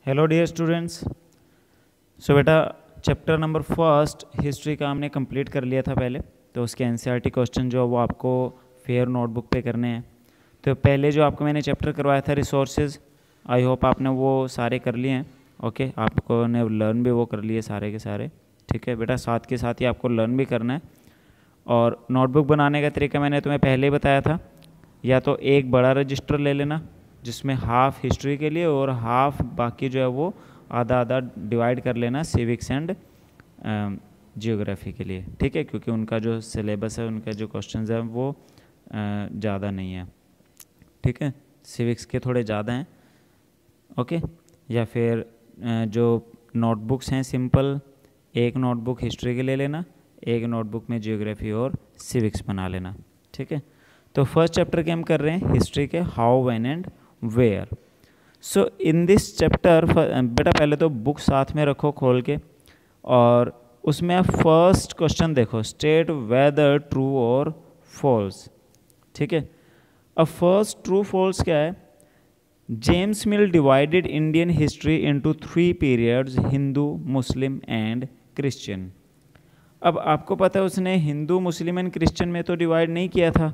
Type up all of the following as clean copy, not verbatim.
Hello dear students. सो बेटा chapter number first history का हमने कंप्लीट कर लिया था पहले। तो उसके एनसीईआरटी क्वेश्चन जो वो आपको फेयर नोटबुक पे करने हैं। तो पहले जो आपको मैंने चैप्टर करवाया था रिसोर्सेज, आई होप आपने वो सारे कर लिए हैं। ओके, आपको ने लर्न भी वो कर लिए सारे के सारे। ठीक है बेटा, साथ के साथ ही आपको लर्न भी करना है। और नोटबुक बनाने का तरीका मैंने तुम्हें पहले ही बताया था। या तो एक बड़ा रजिस्टर ले लेना जिसमें हाफ हिस्ट्री के लिए और हाफ बाकी जो है वो आधा आधा डिवाइड कर लेना सिविक्स एंड जियोग्राफी के लिए। ठीक है, क्योंकि उनका जो सिलेबस है, उनका जो क्वेश्चंस हैं वो ज़्यादा नहीं है। ठीक है, सिविक्स के थोड़े ज़्यादा हैं। ओके, या फिर जो नोटबुक्स हैं सिंपल, एक नोटबुक हिस्ट्री के ले लेना, एक नोटबुक में जियोग्राफी और सिविक्स बना लेना। ठीक है, तो फर्स्ट चैप्टर के हम कर रहे हैं हिस्ट्री के how, when and where. So in this chapter बेटा पहले तो बुक साथ में रखो खोल के, और उसमें आप फर्स्ट क्वेश्चन देखो, स्टेट वेदर ट्रू और फॉल्स। ठीक है, अब फर्स्ट ट्रू फॉल्स क्या है? James mill divided Indian history into 3 periods, Hindu, Muslim and Christian. अब आपको पता है उसने हिंदू, मुस्लिम एंड क्रिश्चियन में तो डिवाइड नहीं किया था।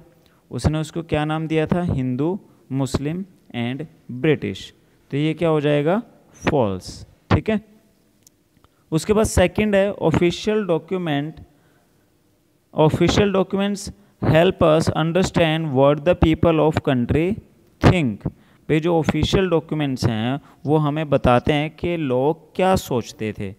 उसने उसको क्या नाम दिया था? Hindu, Muslim and British. तो ये क्या हो जाएगा? फॉल्स। ठीक है, उसके बाद सेकंड है official document. Official documents help us understand what the people of country think. भाई जो ऑफिशियल डॉक्यूमेंट्स हैं वो हमें बताते हैं कि लोग क्या सोचते थे।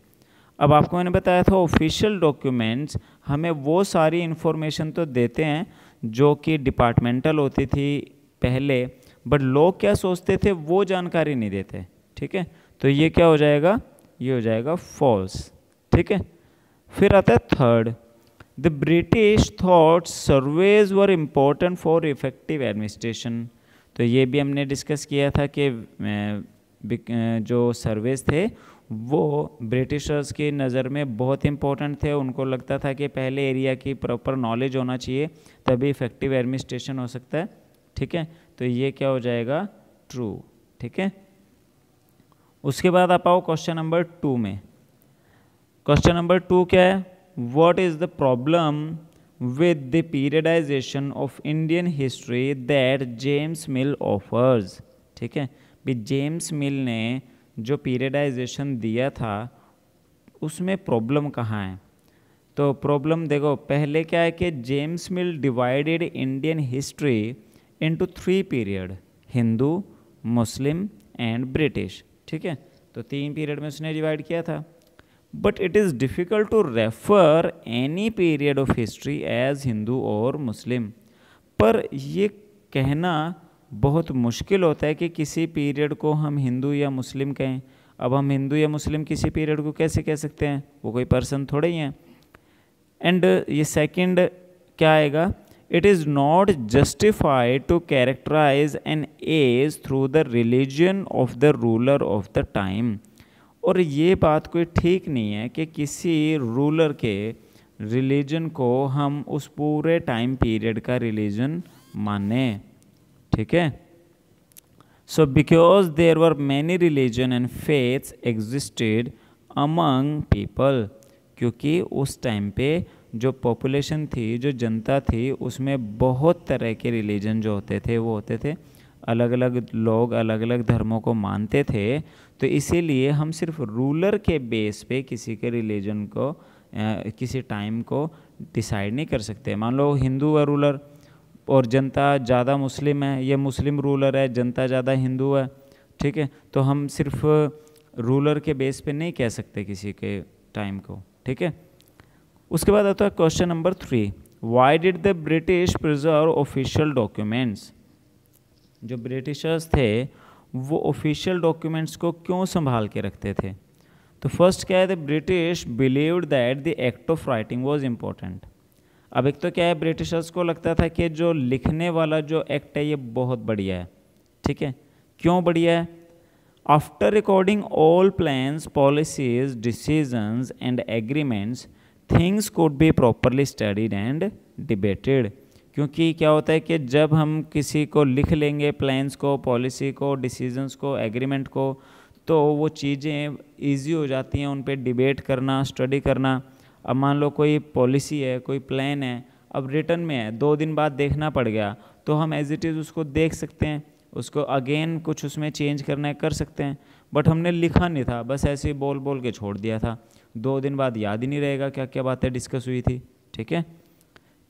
अब आपको मैंने बताया था ऑफिशियल डॉक्यूमेंट्स हमें वो सारी इन्फॉर्मेशन तो देते हैं जो कि डिपार्टमेंटल होती थी पहले, बट लोग क्या सोचते थे वो जानकारी नहीं देते। ठीक है, तो ये क्या हो जाएगा? ये हो जाएगा फॉल्स। ठीक है, फिर आता है third, the British thought surveys were important for effective administration. तो ये भी हमने डिस्कस किया था कि जो सर्वेज थे वो ब्रिटिशर्स की नज़र में बहुत इंपॉर्टेंट थे। उनको लगता था कि पहले एरिया की प्रॉपर नॉलेज होना चाहिए, तभी इफेक्टिव एडमिनिस्ट्रेशन हो सकता है। ठीक है, तो ये क्या हो जाएगा? ट्रू। ठीक है, उसके बाद आप आओ क्वेश्चन नंबर 2 में। क्वेश्चन नंबर 2 क्या है? What is the problem with the periodisation of Indian history that James mill offers. ठीक है, भी जेम्स मिल ने जो पीरियडाइजेशन दिया था उसमें प्रॉब्लम कहाँ है? तो प्रॉब्लम देखो, पहले क्या है कि James mill divided Indian history into 3 period, Hindu, Muslim and British. ठीक है, तो 3 पीरियड में उसने डिवाइड किया था। But it is difficult to refer any period of history as Hindu और मुस्लिम। पर ये कहना बहुत मुश्किल होता है कि किसी पीरियड को हम हिंदू या मुस्लिम कहें। अब हम हिंदू या मुस्लिम किसी पीरियड को कैसे कह सकते हैं? वो कोई पर्सन थोड़े ही हैं। एंड ये सेकंड क्या आएगा? It is not justified to characterize an age through the religion of the ruler of the time. और ये बात कोई ठीक नहीं है कि किसी रूलर के रिलीजन को हम उस पूरे टाइम पीरियड का रिलीजन माने। ठीक है, so because there were many religion and faiths existed among people. क्योंकि उस टाइम पे जो पॉपुलेशन थी, जो जनता थी, उसमें बहुत तरह के रिलीजन जो होते थे वो होते थे, अलग अलग लोग अलग अलग धर्मों को मानते थे। तो इसीलिए हम सिर्फ रूलर के बेस पे किसी के रिलीजन को किसी टाइम को डिसाइड नहीं कर सकते। मान लो हिंदू है रूलर और जनता ज़्यादा मुस्लिम है, ये मुस्लिम रूलर है, जनता ज़्यादा हिंदू है। ठीक है, तो हम सिर्फ रूलर के बेस पे नहीं कह सकते किसी के टाइम को। ठीक है, उसके बाद आता है question number 3, why did the British preserve official documents. जो ब्रिटिशर्स थे वो ऑफिशियल डॉक्यूमेंट्स को क्यों संभाल के रखते थे? तो फर्स्ट क्या है? The British believed that the act of writing was important. अब एक तो क्या है, ब्रिटिशर्स को लगता था कि जो लिखने वाला जो एक्ट है ये बहुत बढ़िया है। ठीक है, क्यों बढ़िया है? After recording all plans, policies, decisions and agreements, things could be properly studied and debated. क्योंकि क्या होता है कि जब हम किसी को लिख लेंगे, प्लान्स को, पॉलिसी को, डिसीजंस को, एग्रीमेंट को, तो वो चीज़ें ईजी हो जाती हैं, उन पे डिबेट करना, स्टडी करना। अब मान लो कोई पॉलिसी है, कोई प्लान है, अब रिटर्न में है, 2 दिन बाद देखना पड़ गया, तो हम एज इट इज़ उसको देख सकते हैं, उसको अगेन कुछ उसमें चेंज करना है कर सकते हैं। बट हमने लिखा नहीं था, बस ऐसे ही बोल बोल के छोड़ दिया था, 2 दिन बाद याद ही नहीं रहेगा क्या क्या बातें डिस्कस हुई थी। ठीक है।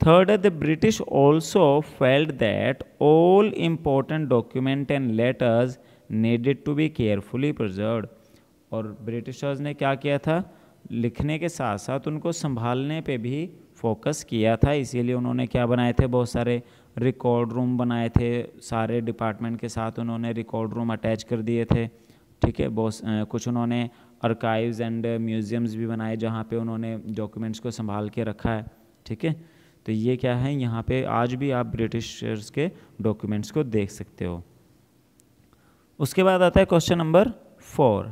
थर्ड है, the British also felt that all important document and letters needed to be carefully preserved. और ब्रिटिशर्स ने क्या किया था, लिखने के साथ साथ उनको संभालने पे भी फोकस किया था, इसीलिए उन्होंने क्या बनाए थे, बहुत सारे रिकॉर्ड रूम बनाए थे, सारे डिपार्टमेंट के साथ उन्होंने रिकॉर्ड रूम अटैच कर दिए थे। ठीक है। बहुत कुछ उन्होंने आर्काइव्स एंड म्यूज़ियम्स भी बनाए जहाँ पे उन्होंने डॉक्यूमेंट्स को संभाल के रखा है। ठीक है। तो ये क्या है, यहाँ पे आज भी आप ब्रिटिशर्स के डॉक्यूमेंट्स को देख सकते हो। उसके बाद आता है question number 4,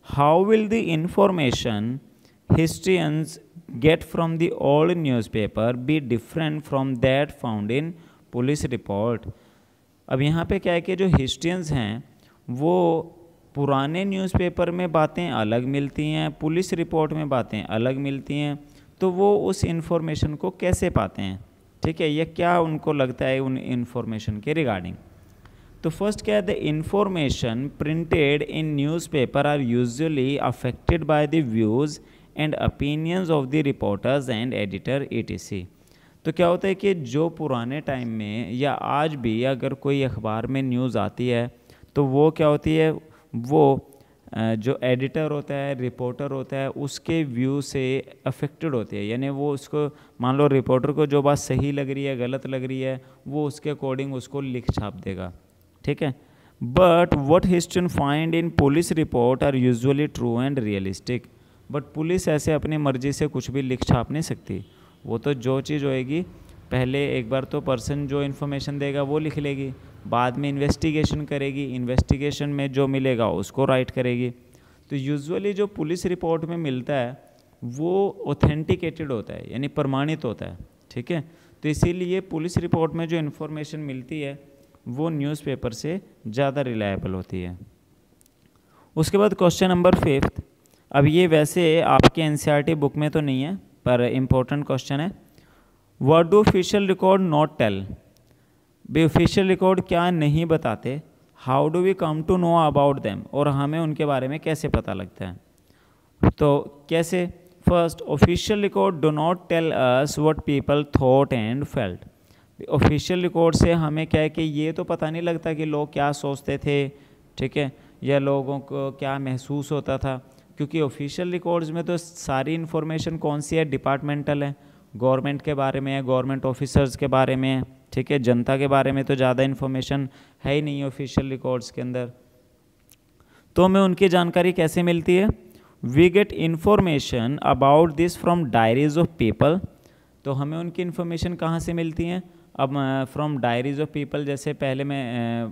how will the information historians get from the old newspaper be different from that found in police report। अब यहाँ पे क्या है कि जो हिस्ट्रियंस हैं वो पुराने न्यूज़पेपर में बातें अलग मिलती हैं, पुलिस रिपोर्ट में बातें अलग मिलती हैं, तो वो उस इन्फॉर्मेशन को कैसे पाते हैं। ठीक है। ये क्या उनको लगता है उन इन्फॉर्मेशन के रिगार्डिंग। तो फर्स्ट क्या है, the information printed in newspaper are usually affected by the views and opinions of the reporters and editor etc। तो क्या होता है कि जो पुराने टाइम में या आज भी अगर कोई अखबार में न्यूज़ आती है तो वो क्या होती है, वो जो एडिटर होता है, रिपोर्टर होता है, उसके व्यू से अफेक्टेड होती है। यानी वो उसको, मान लो रिपोर्टर को जो बात सही लग रही है, गलत लग रही है, वो उसके अकॉर्डिंग उसको लिख छाप देगा। ठीक है। But what historian find in police report are usually true and realistic. But police ऐसे अपनी मर्जी से कुछ भी लिख छाप नहीं सकती। वो तो जो चीज़ होएगी, पहले एक बार तो पर्सन जो इन्फॉर्मेशन देगा वो लिख लेगी, बाद में इन्वेस्टिगेशन करेगी, इन्वेस्टिगेशन में जो मिलेगा उसको राइट करेगी। तो यूजुअली जो पुलिस रिपोर्ट में मिलता है वो ऑथेंटिकेटेड होता है, यानी प्रमाणित होता है। ठीक है। तो इसीलिए पुलिस रिपोर्ट में जो इन्फॉर्मेशन मिलती है वो न्यूज़पेपर से ज़्यादा रिलायबल होती है। उसके बाद क्वेश्चन नंबर 5। अब ये वैसे आपके एनसीईआरटी बुक में तो नहीं है पर इम्पोर्टेंट क्वेश्चन है। What do official record not tell. बे ऑफिशियल रिकॉर्ड क्या नहीं बताते। How do we come to know about them, और हमें उनके बारे में कैसे पता लगता है। तो कैसे, first, official record do not tell us what people thought and felt. Official record से हमें क्या है कि ये तो पता नहीं लगता कि लोग क्या सोचते थे। ठीक है। या लोगों को क्या महसूस होता था, क्योंकि ऑफिशियल रिकॉर्ड्स में तो सारी इन्फॉर्मेशन कौन सी है, डिपार्टमेंटल है, गवर्नमेंट के बारे में है, गवर्नमेंट ऑफिसर्स के बारे में है। ठीक है। जनता के बारे में तो ज़्यादा इन्फॉर्मेशन है ही नहीं ऑफिशियल रिकॉर्ड्स के अंदर। तो हमें उनकी जानकारी कैसे मिलती है, we get information about this from diaries of people. तो हमें उनकी इन्फॉर्मेशन कहाँ से मिलती हैं, अब फ्रॉम डायरीज ऑफ पीपल। जैसे पहले में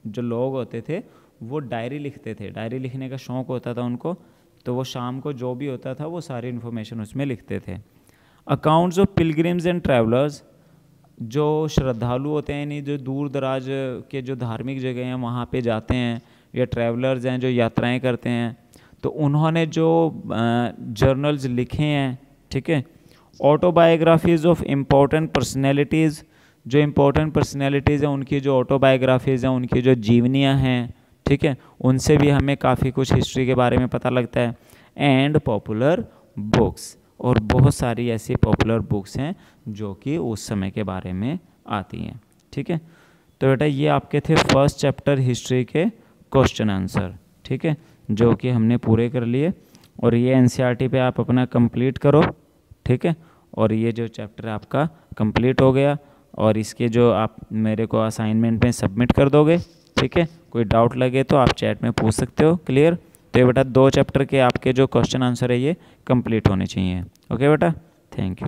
जो लोग होते थे वो डायरी लिखते थे, डायरी लिखने का शौक़ होता था उनको, तो वो शाम को जो भी होता था वो सारी इन्फॉर्मेशन उसमें लिखते थे। Accounts of pilgrims and travellers, जो श्रद्धालु होते हैं, यानी जो दूर दराज के जो धार्मिक जगह हैं वहाँ पे जाते हैं, या ट्रैवलर्स हैं जो यात्राएं करते हैं, तो उन्होंने जो जर्नल्स लिखे हैं। ठीक है। ऑटोबायोग्राफीज़ ऑफ इम्पोर्टेंट पर्सनैलिटीज़, जो इम्पोर्टेंट पर्सनैलिटीज़ हैं उनकी जो ऑटोबायोग्राफीज़ हैं, उनकी जो जीवनियाँ हैं, ठीक है, उनसे भी हमें काफ़ी कुछ हिस्ट्री के बारे में पता लगता है। एंड पॉपुलर बुक्स, और बहुत सारी ऐसी पॉपुलर बुक्स हैं जो कि उस समय के बारे में आती हैं। ठीक है। तो बेटा ये आपके थे फर्स्ट चैप्टर हिस्ट्री के क्वेश्चन आंसर। ठीक है, जो कि हमने पूरे कर लिए, और ये एनसीईआरटी पे आप अपना कंप्लीट करो। ठीक है। और ये जो चैप्टर आपका कंप्लीट हो गया, और इसके जो आप मेरे को असाइनमेंट में सबमिट कर दोगे। ठीक है। कोई डाउट लगे तो आप चैट में पूछ सकते हो। क्लियर। तो ये बेटा 2 चैप्टर के आपके जो क्वेश्चन आंसर है ये कंप्लीट होने चाहिए। ओके बेटा, थैंक यू।